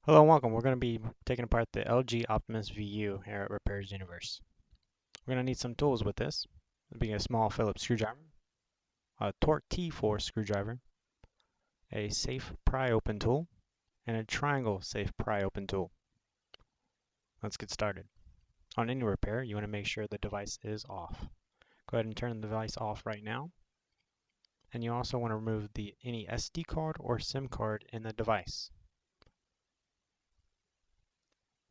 Hello and welcome. We're going to be taking apart the LG Optimus VU here at Repairs Universe. We're going to need some tools with this. It'll be a small Phillips screwdriver, a Torque T4 screwdriver, a safe pry open tool, and a triangle safe pry open tool. Let's get started. On any repair, you want to make sure the device is off. Go ahead and turn the device off right now. And you also want to remove any SD card or SIM card in the device.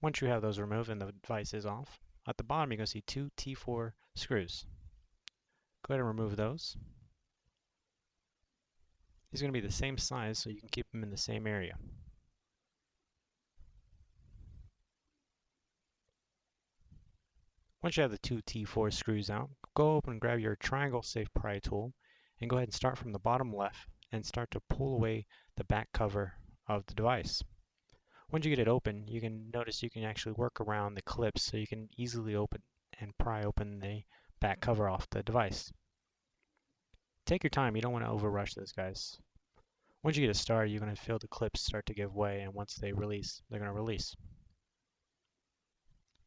Once you have those removed and the device is off, at the bottom you're going to see two T4 screws. Go ahead and remove those. These are going to be the same size so you can keep them in the same area. Once you have the two T4 screws out, go open and grab your triangle safe pry tool and go ahead and start from the bottom left and start to pull away the back cover of the device. Once you get it open, you can notice you can actually work around the clips so you can easily open and pry open the back cover off the device. Take your time, you don't want to overrush this, guys. Once you get it started, you're going to feel the clips start to give way, and once they release, they're going to release.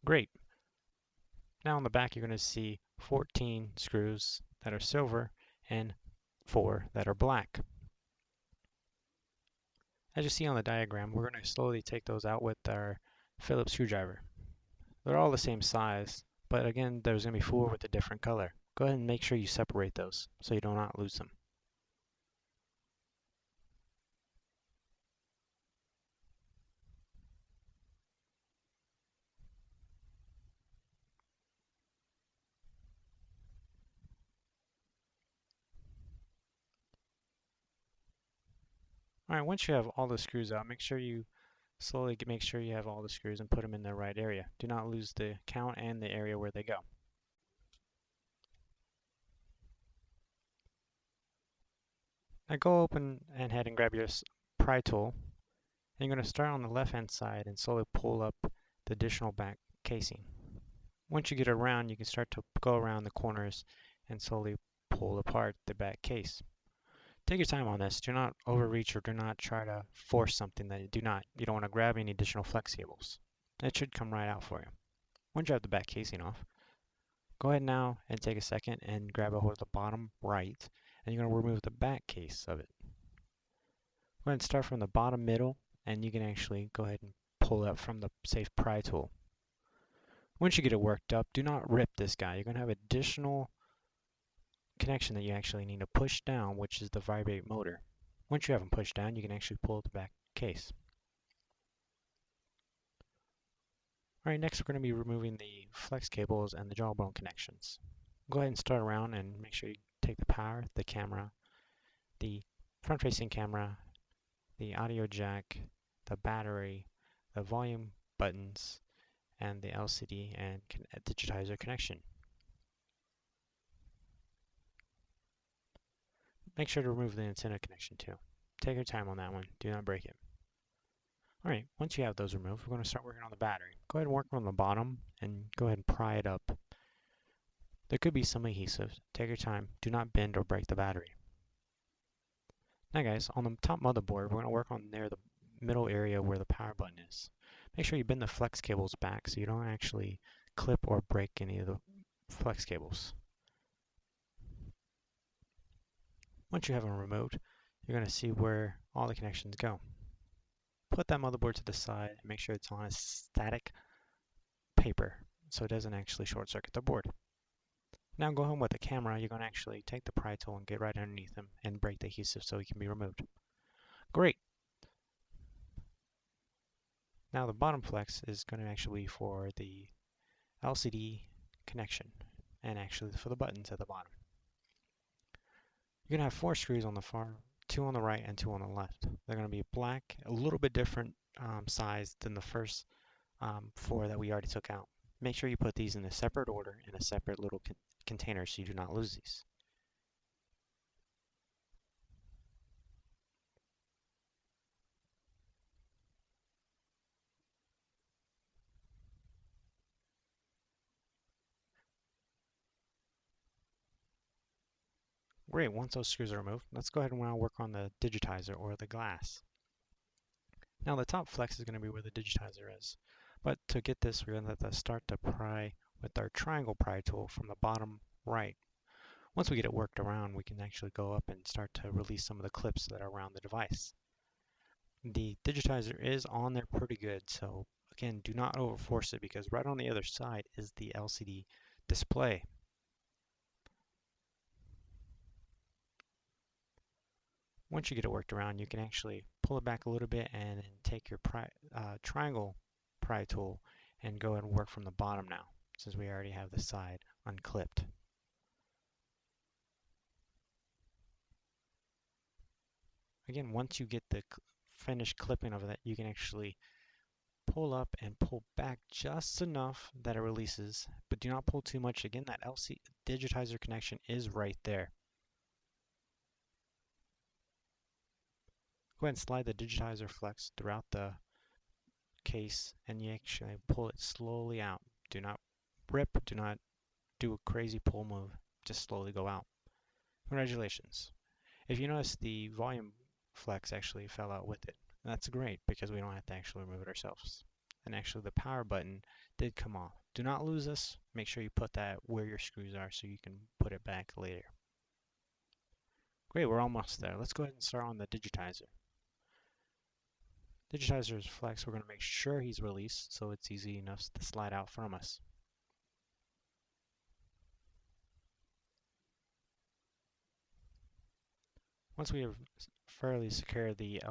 Great. Now on the back, you're going to see 14 screws that are silver and 4 that are black. As you see on the diagram, we're going to slowly take those out with our Phillips screwdriver. They're all the same size, but again, there's going to be 4 with a different color. Go ahead and make sure you separate those so you do not lose them. Alright, once you have all the screws out, make sure you slowly make sure you have all the screws and put them in the right area. Do not lose the count and the area where they go. Now go open and head and grab your pry tool. And you're going to start on the left hand side and slowly pull up the additional back casing. Once you get around, you can start to go around the corners and slowly pull apart the back case. Take your time on this. Do not overreach or do not try to force something that you don't want to grab any additional flex cables. It should come right out for you. Once you have the back casing off, go ahead now and take a second and grab a hold of the bottom right, and you're going to remove the back case of it. Go ahead and start from the bottom middle, and you can actually go ahead and pull it up from the safe pry tool. Once you get it worked up, do not rip this guy. You're going to have additional connection that you actually need to push down, which is the vibrate motor. Once you have them pushed down, you can actually pull the back case. Alright, next we're going to be removing the flex cables and the jawbone connections. Go ahead and start around and make sure you take the power, the camera, the front-facing camera, the audio jack, the battery, the volume buttons, and the LCD and digitizer connection. Make sure to remove the antenna connection too. Take your time on that one. Do not break it. Alright, once you have those removed, we're going to start working on the battery. Go ahead and work on the bottom and go ahead and pry it up. There could be some adhesive. Take your time. Do not bend or break the battery. Now guys, on the top motherboard, we're going to work on the middle area where the power button is. Make sure you bend the flex cables back so you don't actually clip or break any of the flex cables. Once you have them removed, you're going to see where all the connections go. Put that motherboard to the side and make sure it's on a static paper so it doesn't actually short circuit the board. Now go home with the camera, you're going to actually take the pry tool and get right underneath them and break the adhesive so it can be removed. Great! Now the bottom flex is going to actually be for the LCD connection and actually for the buttons at the bottom. You're going to have 4 screws on the far, 2 on the right and 2 on the left. They're going to be black, a little bit different size than the first 4 that we already took out. Make sure you put these in a separate order in a separate little container so you do not lose these. Great, once those screws are removed, let's go ahead and now work on the digitizer or the glass. Now the top flex is going to be where the digitizer is. But to get this, we're going to start to pry with our triangle pry tool from the bottom right. Once we get it worked around, we can actually go up and start to release some of the clips that are around the device. The digitizer is on there pretty good, so again, do not overforce it because right on the other side is the LCD display. Once you get it worked around, you can actually pull it back a little bit and then take your triangle pry tool and go ahead and work from the bottom now, since we already have the side unclipped. Again, once you get the finished clipping of that, you can actually pull up and pull back just enough that it releases, but do not pull too much. Again, that LC digitizer connection is right there. Go ahead and slide the digitizer flex throughout the case and you actually pull it slowly out. Do not rip, do not do a crazy pull move, just slowly go out. Congratulations. If you notice, the volume flex actually fell out with it. That's great because we don't have to actually remove it ourselves. And actually the power button did come off. Do not lose this. Make sure you put that where your screws are so you can put it back later. Great, we're almost there. Let's go ahead and start on the digitizer. Digitizer's flex, we're going to make sure he's released so it's easy enough to slide out from us. Once we have fairly secure the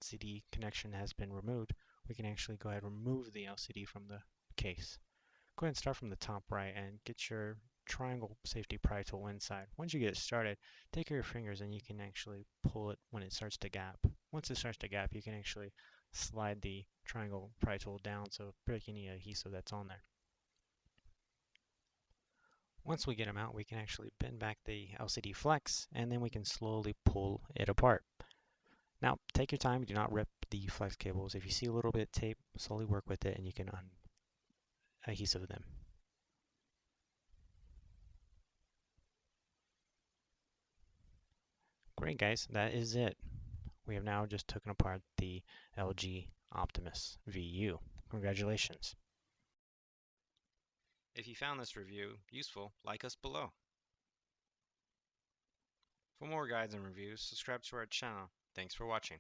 LCD connection has been removed, we can actually go ahead and remove the LCD from the case. Go ahead and start from the top right and get your triangle safety pry tool inside. Once you get it started, take your fingers and you can actually pull it when it starts to gap. Once it starts to gap, you can actually slide the triangle pry tool down so break any adhesive that's on there. Once we get them out, we can actually bend back the LCD flex and then we can slowly pull it apart. Now, take your time, do not rip the flex cables. If you see a little bit of tape, slowly work with it and you can adhesive them. Great guys, that is it. We have now just taken apart the LG Optimus VU. Congratulations. If you found this review useful, like us below. For more guides and reviews, subscribe to our channel. Thanks for watching.